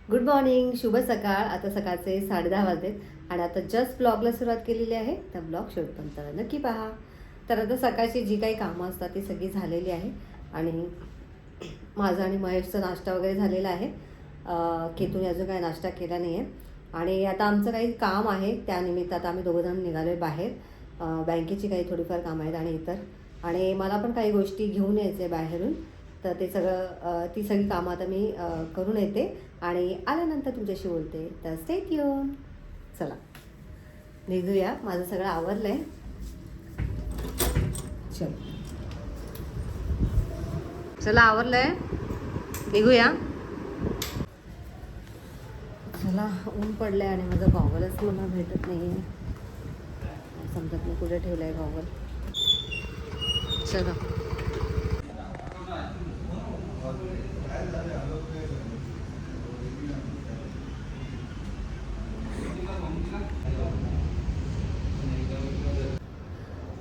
Good morning, शुभ सकाळ. आता सकाळचे 10:30 वाजलेत आणि आता जस्ट ब्लॉगला सुरुवात केलेली आहे. तर ब्लॉग शेवटपर्यंत नक्की पहा. तर आता सकाळची जी काही कामं असतात ती सगळी झालेली आहे आणि माझा आणि महेशचा नाश्ता वगैरे झालेला आहे. केतूने अजून काही नाश्ता केला नाही आहे आणि आता आमचं काही काम आहे त्यानिमित्त आता आम्ही दोघंजण निघालो आहे बाहेर. बँकेची काही थोडीफार कामं आहेत आणि इतर आणि मला पण काही गोष्टी घेऊन यायचे आहे बाहेरून. तर ते सगळं ती सगळी कामं आता मी करून येते आणि आल्यानंतर तुमच्याशी बोलते. तर स्टे ट्यून. चला निघूया. माझं सगळं आवरलं आहे. चला आवरलं आहे, निघूया. चला, ऊन पडलं आहे आणि माझं गॉगलच मला भेटत नाही आहे. समजत नाही कुठे ठेवलं आहे गॉगल. चला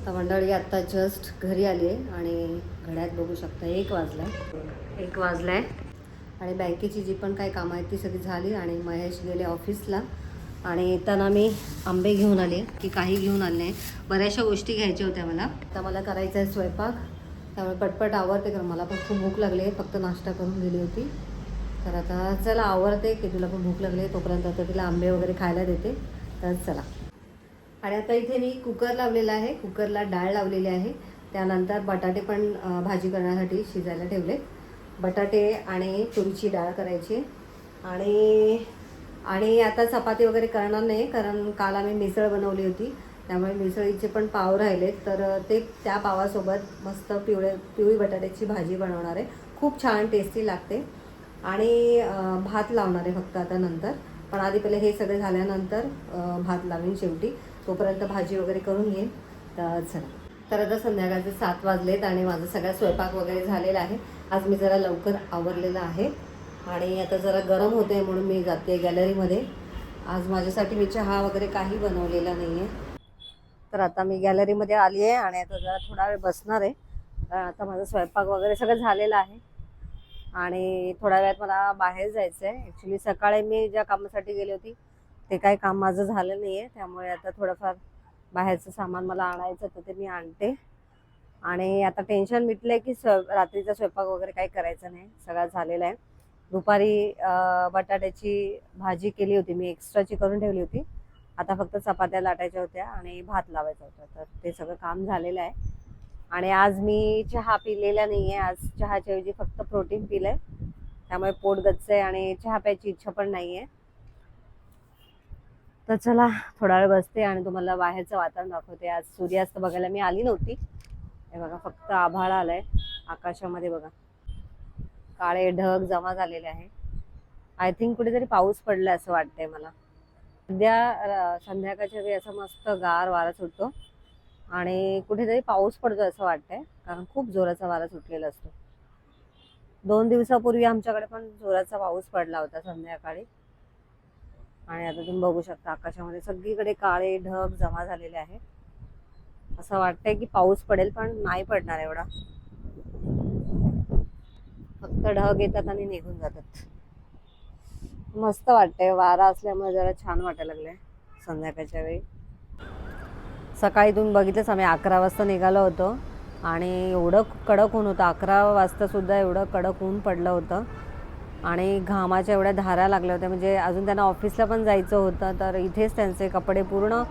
तर मंडळी आत्ता जस्ट घरी आली आहे आणि घड्यात बघू शकता 1 वाजला आहे आणि बँकेची जी पण काही कामं आहेत ती सगळी झाली आणि महेश गेले ऑफिसला. आणि येताना मी आंबे घेऊन आले की काही घेऊन आले नाही, बऱ्याचशा गोष्टी घ्यायच्या होत्या मला. तर मला करायचा आहे स्वयंपाक, त्यामुळे पटपट आवरते कारण मला पण खूप भूक लागली आहे. फक्त नाश्ता करून गेली होती. तर आता चला आवरते की तुला पण भूक लागली, तोपर्यंत आता तिला आंबे वगैरे खायला देते. तर चला. आणि आता इथे मी कुकर लावलेला आहे, कुकरला डाळ लावलेली आहे. त्यानंतर बटाटे पण भाजी करण्यासाठी शिजायला ठेवले. बटाटे आणि तुरीची डाळ करायची आणि आता चपाती वगैरे करणार नाही कारण काल आम्ही मिसळ बनवली होती, त्यामुळे मिसळीचे पण पाव राहिलेत. तर ते त्या पावासोबत मस्त पिवळी बटाट्याची भाजी बनवणार आहे. खूप छान टेस्टी लागते आणि भात लावणार आहे फक्त आता नंतर. पण आधी पहिले हे सगळे झाल्यानंतर भात लावीन शेवटी. तोपर्यंत भाजी वगैरे करून घेईन. तर चला. तर आता संध्याकाळचे 7 वाजलेत आणि माझा सगळा स्वयंपाक वगैरे झालेला आहे. आज मी जरा लवकर आवरलेलं आहे आणि आता जरा गरम होते आहे म्हणून मी जाते गॅलरीमध्ये. आज माझ्यासाठी मी चहा वगैरे काही बनवलेला नाही आहे. तर आता मी गॅलरीमध्ये आली आहे आणि आता जरा थोडा वेळ बसणार आहे. आता माझा स्वयंपाक वगैरे सगळं झालेलं आहे आणि थोड्या वेळात मला बाहेर जायचं आहे. ॲक्च्युली सकाळी मी ज्या कामासाठी गेली होती ते काही काम माझं झालं नाही आहे, त्यामुळे आता थोडंफार बाहेरचं सामान मला आणायचं तर ते मी आणते. आणि आता टेन्शन मिटलं आहे की रात्रीचा स्वयंपाक वगैरे काही करायचं नाही, सगळं झालेलं आहे. दुपारी बटाट्याची भाजी केली होती मी, एक्स्ट्राची करून ठेवली होती. आता फक्त चपात्या लाटायच्या होत्या आणि भात लावायचा होता, तर ते सगळं काम झालेलं आहे. आणि आज मी चहा पिलेला नाही आहे. आज चहाच्या ऐवजी फक्त प्रोटीन पिलं आहे, त्यामुळे पोट गच्च आहे आणि चहा प्यायची इच्छा पण नाही आहे. तर चला थोडा वेळ बसते आणि तुम्हाला बाहेरचं वातावरण दाखवते. आज सूर्यास्त बघायला मी आली नव्हती. हे बघा फक्त आभाळ आलंय आकाशामध्ये, बघा काळे ढग जमा झालेले आहे. आय थिंक कुठेतरी पाऊस पडलाय असं वाटतंय मला. सध्या संध्याकाळच्या वेळी असं मस्त गार वारा सुटतो आणि कुठेतरी पाऊस पडतो असं वाटतंय कारण खूप जोराचा वारा सुटलेला असतो. 2 दिवसापूर्वी आमच्याकडे पण जोराचा पाऊस पडला होता संध्याकाळी. आणि आता तुम्ही बघू शकता आकाशामध्ये सगळीकडे काळे ढग जमा झालेले आहे. असं वाटतंय की पाऊस पडेल पण नाही पडणार एवढा, फक्त ढग येतात आणि निघून जातात. मस्त वाटतंय, वारा असल्यामुळे जरा छान वाटायला लागलंय संध्याकाळच्या वेळी. सकाळी तुम्ही बघितलंच आम्ही 11 वाजता निघालो होतो आणि एवढं कडक ऊन होतं. 11 वाजता सुद्धा एवढं कडक ऊन पडलं होतं आणि घामाच्या एवढ्या धारा लागल्या होत्या. म्हणजे अजून त्यांना ऑफिसला पण जायचं होतं, तर इथेच त्यांचे कपडे पूर्ण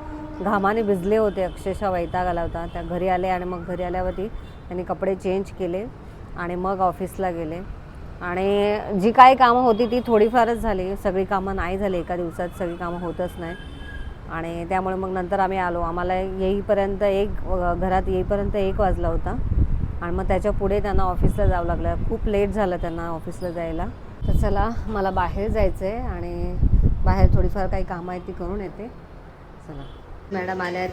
घामाने भिजले होते. अक्षरशः वैताग आला होता. त्या घरी आले आणि मग घरी आल्यावरती त्यांनी कपडे चेंज केले आणि मग ऑफिसला गेले. आणि जी काही कामं होती ती थोडीफारच झाली, सगळी कामं नाही झाली. एका दिवसात सगळी कामं होतच नाही आणि त्यामुळे मग नंतर आम्ही आलो. आम्हाला घरात येईपर्यंत 1 वाजला होता आणि मग त्याच्या पुढे त्यांना ऑफिसला जावं लागलं. खूप लेट झालं त्यांना ऑफिसला जायला. तर चला मला बाहेर जायचं आहे आणि बाहेर थोडीफार काही कामं आहेत ती करून येते. चला. मॅडम आल्यात.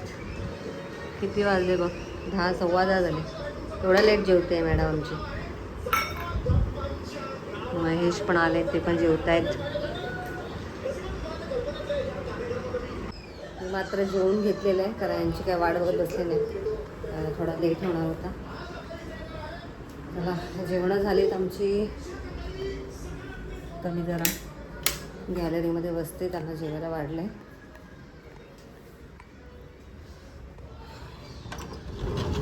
किती वाजले बघ, 10 सव्वा 10 झाले. एवढा लेट जेवते मॅडम आमची. महेश पण आले, ते पण जेवत आहेत. मी मात्र जेवून घेतलेलं आहे कारण यांची काय वाट बघत बसले नाही, थोडा लेट होणार होता. मला जेवणं झालीत आमची. कमी जरा गॅलरीमध्ये बसते, त्यांना जेवायला वाढलंय.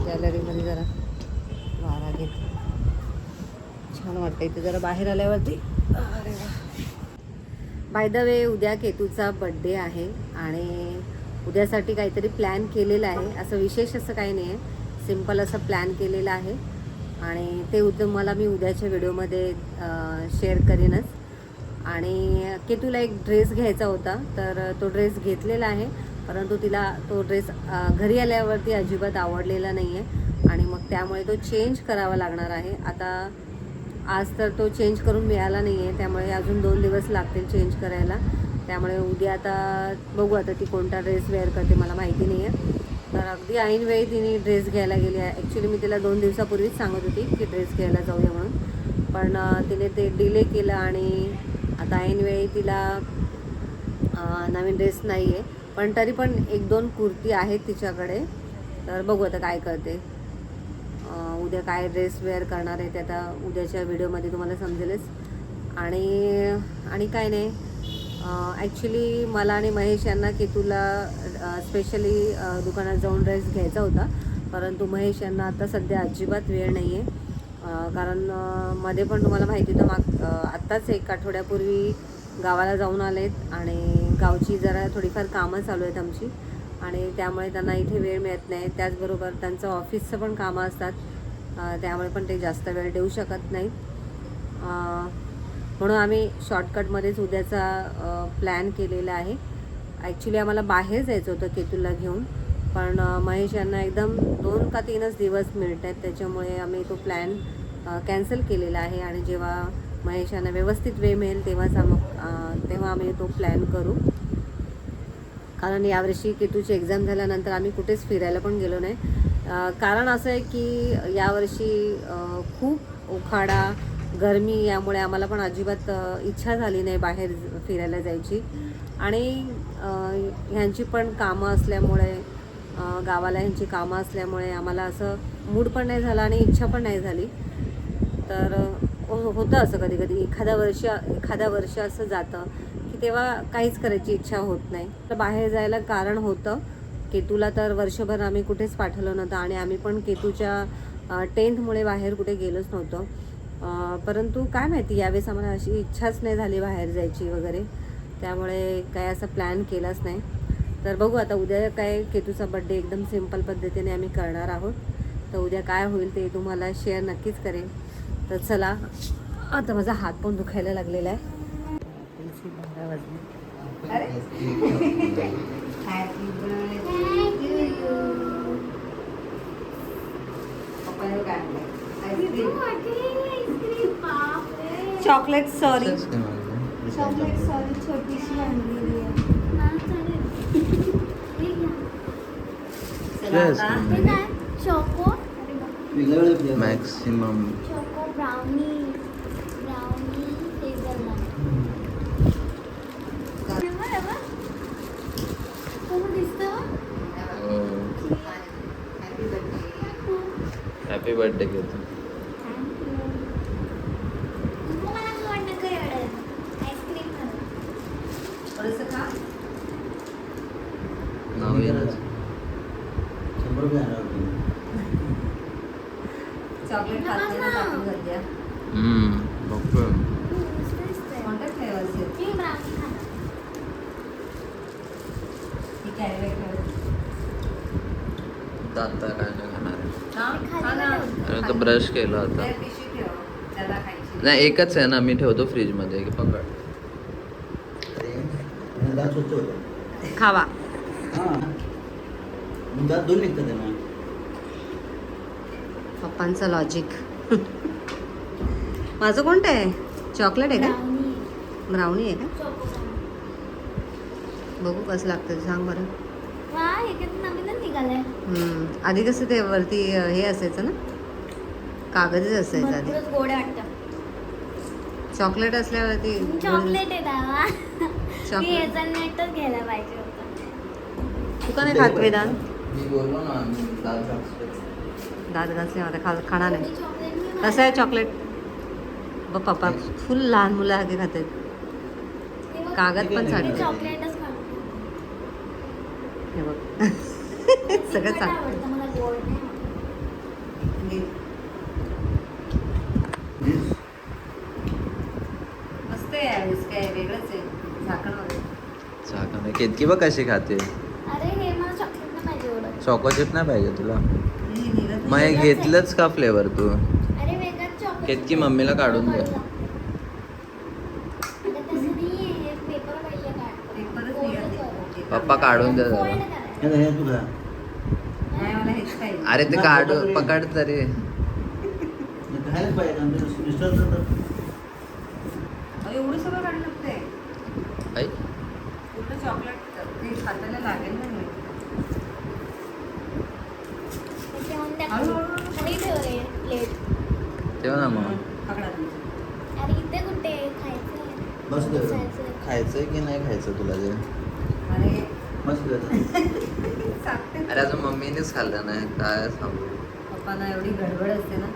गॅलरीमध्ये जरा वारा घेते, छान वाटतं इथे जरा बाहेर आल्यावरती. अरे वा. बाय द वे, उद्या केतूचा बड्डे आहे आणि उद्यासाठी काहीतरी प्लॅन केलेला आहे. असं विशेष असं काही नाही आहे, सिम्पल असं प्लॅन केलेलं आहे आणि ते तुम्हाला मी उद्याच्या व्हिडिओमध्ये शेअर करीनच. आणि केतूला एक ड्रेस घ्यायचा होता, तर तो ड्रेस घेतलेला आहे, परंतु तिला तो ड्रेस घरी आल्यावरती अजिबात आवडलेला नाही आहे आणि मग त्यामुळे तो चेंज करावा लागणार आहे. आता आज तर तो चेंज करून मिळाला नाही आहे, त्यामुळे अजून 2 दिवस लागतील चेंज करायला. त्यामुळे उद्या आता बघू, आता ती कोणता ड्रेस वेअर करते मला माहिती नाही आहे. तर अगदी ऐनवेळी तिने ड्रेस घ्यायला गेली आहे. ॲक्च्युली मी तिला 2 दिवसापूर्वीच सांगत होती की ड्रेस घ्यायला जाऊया म्हणून, पण तिने ते डिले केलं आणि आता ऐनवेळी तिला नवीन ड्रेस नाही आहे. पण तरी पण 1-2 कुर्ती आहेत तिच्याकडे, तर बघू आता काय करते. उद्या काय ड्रेस वेअर करणार आहे ते आता उद्याच्या व्हिडिओमध्ये तुम्हाला समजेलच. आणि काय नाही, ॲक्च्युली मला आणि महेश यांना केतूला स्पेशली दुकानात जाऊन ड्रेस घ्यायचा होता, परंतु महेश यांना आता सध्या अजिबात वेळ नाही आहे. कारण मध्ये पण तुम्हाला माहिती होतं, आत्ताच 1 आठवड्यापूर्वी गावाला जाऊन आलेत आणि गावची जरा थोडीफार कामं चालू आहेत आमची आणि त्यामुळे त्यांना इथे वेळ मिळत नाही. त्याचबरोबर त्यांचं ऑफिसचं पण कामं असतात, त्यामुळे पण ते जास्त वेळ देऊ शकत नाहीत. म्हणून आम्ही शॉर्टकटमध्येच उद्याचा प्लॅन केलेला आहे. ॲक्च्युली आम्हाला बाहेर जायचं होतं केतूला घेऊन, पण महेश यांना एकदम 2 का 3च दिवस मिळत आहेत, त्याच्यामुळे आम्ही तो प्लॅन कॅन्सल केलेला आहे. आणि जेव्हा महेश यांना व्यवस्थित वेळ मिळेल तेव्हा आम्ही तो प्लॅन करू. कारण यावर्षी केतूची एक्झाम झाल्यानंतर आम्ही कुठेच फिरायला पण गेलो नाही. कारण असं आहे की यावर्षी खूप उखाडा, गरमी, यामुळे आम्हाला पण अजिबात इच्छा झाली नाही बाहेर फिरायला जायची. आणि ह्यांची पण कामं असल्यामुळे, गावाला ह्यांची कामं असल्यामुळे आम्हाला असं मूड पण नाही झाला आणि इच्छा पण नाही झाली. तर होतं असं कधी कधी, एखादा वर्ष असं जातं की तेव्हा काहीच करायची इच्छा होत नाही. तर बाहेर जायला कारण होतं, केतूला तर वर्षभर आम्ही कुठेच पाठवलं नव्हतं आणि आम्ही पण केतूच्या 10th बाहेर कुठे गेलोच नव्हतो. परंतु काय माहिती, यावेळेस आम्हाला अशी इच्छाच नाही झाली बाहेर जायची वगैरे, त्यामुळे काय असं प्लॅन केलाच नाही. तर बघू आता उद्या काय, केतूचा बड्डे एकदम सिम्पल पद्धतीने आम्ही करणार आहोत. तर उद्या काय होईल ते तुम्हाला शेअर नक्कीच करेन. तर चला, आता माझा हात पण दुखायला लागलेला आहे. 12 वाजले. अरे हॅपी बर्थडे टू यू. पप्पाने काय आणलंय? चॉकलेट, सॉरी छोटीशी आणलेली आहे. Choco maximum choco brownie hazelnut. Happy birthday घेतो. चॉकलेट आता काय खाणार आहे? ब्रश केला होता. नाही, एकच आहे ना, मी ठेवतो फ्रीज मध्ये. पकड. खावा. पप्पांचं लॉजिक. माझं कोणतं आहे? चॉकलेट आहे का? ब्राउनी आहे का? बघू कसं लागतं सांग बरं. आधी कसं ते वरती हे असायचं ना, कागदच असायचं आधी. चॉकलेट असल्यावरती. चॉकलेट आहे दावा. चॉकलेट हेझलनटच घ्यायला पाहिजे होतं. तू का नाही खात वेदांत? मी बोललो ना, दात घासल्यावर खाणार नाही. कसं आहे चॉकलेट? बघ पप्पा फुल लहान मुलं आगे खातात. कागद पण मी सांगितलं चॉकलेटच खातो. हे बघ सगळं तिखट सांग आवडतं मला, गोड नाही आवडत. मस्त आहे यावेळेस, काय वेगळंच आहे झाकण वगैरे. चाकण केतकी बघ कशी खाते. अरे हे मला चॉकलेट नाही पाहिजे एवढं. चॉकोचिप नाही पाहिजे तुला. हे निघत मग नाही. हे घेतलंच का फ्लेवर तू. अरे वेगळं चॉकलेट. केतकी मम्मीला काढून दे. आता तसं नाही आहे, पेपर पाहिजे काय. पेपरच Fold निघत कर. नाही. पप्पा काढून दे Fold जरा. करायचं. हे तू खा. नाही मला हेच पाहिजे. अरे ते काढून पकड तरी. खायलाच पाहिजे का? आमच्या मिस्टरांचं तर अहो, एवढं सगळं काढलं लागतंय. ऐ, कुठं चॉकलेट ते खाताना लागेल ना नाही. ते ठेवून द्या. हळूहळू. खाली ठेव रे प्लेट. ठेव ना मग. पकडा तुमचं. अरे इथे कुठे खायचं बस कर. खायचंय की नाही खायचं तुला ते. अरे मस्त सांगते. अरे अजून मम्मीनेच खाल्लं नाही काय सांगू. पप्पांना एवढी गडबड असते ना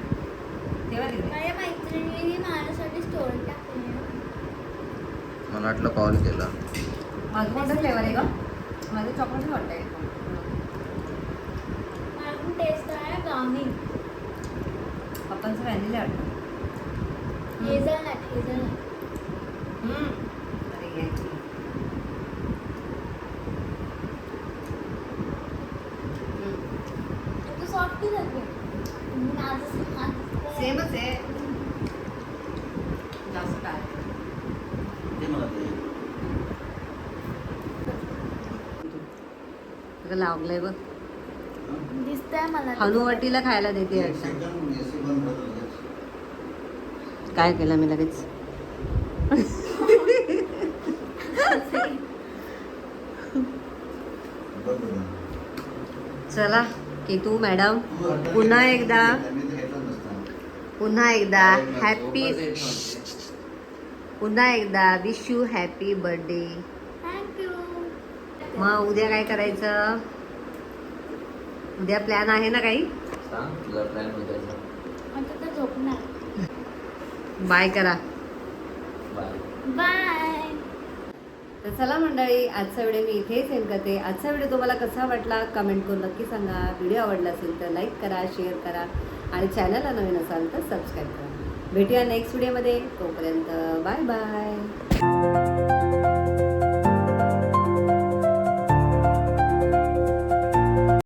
तेव्हा तिकडे. माझ्या मैत्रिणीने माझ्यासाठी स्टोरी टाकली. मला वाटलं कॉल केला. माझं कोणतं फ्लेवर आहे का माझं चॉकलेट वाटतंय. मला पण टेस्ट आहे ब्राउनी. पप्पांचं व्हॅनिला वाटतं. Hazelnut hazelnut. अरे घ्या की. तू सॉफ्ट झाली. माझं सेमच आहे जास्त काय. ते मला ते सगळं लावलंय बघ. दिसतंय मला. हनुवटीला खायला देते एक वाटतं. सेकंड एसी बंद करतो लगेच. काय केलं मी लगेच. बंद कर. चला की तू मॅडम तू हटलं पुन्हा नाही. एकदा मी तर घेतलंच नसतं. पुन्हा एकदा हॅपी पुन्हा एकदा wish you happy birthday. Thank you. मग उद्या काय करायचं. उद्या प्लॅन आहे ना काही. सांग तुझा प्लॅन उद्याचा. आता तर झोपणार. बाय करा. बाय. बाय. तर चला मंडळी आजचा व्हिडिओ मी इथेच एंड करते. आजचा व्हिडिओ तुम्हाला कसा वाटला कमेंट करून नक्की सांगा. व्हिडिओ आवडला असेल तर लाईक करा, शेअर करा आणि चॅनलला नवीन असाल तर सबस्क्राईब करा. भेटूया नेक्स्ट व्हिडिओमध्ये. तोपर्यंत बाय बाय.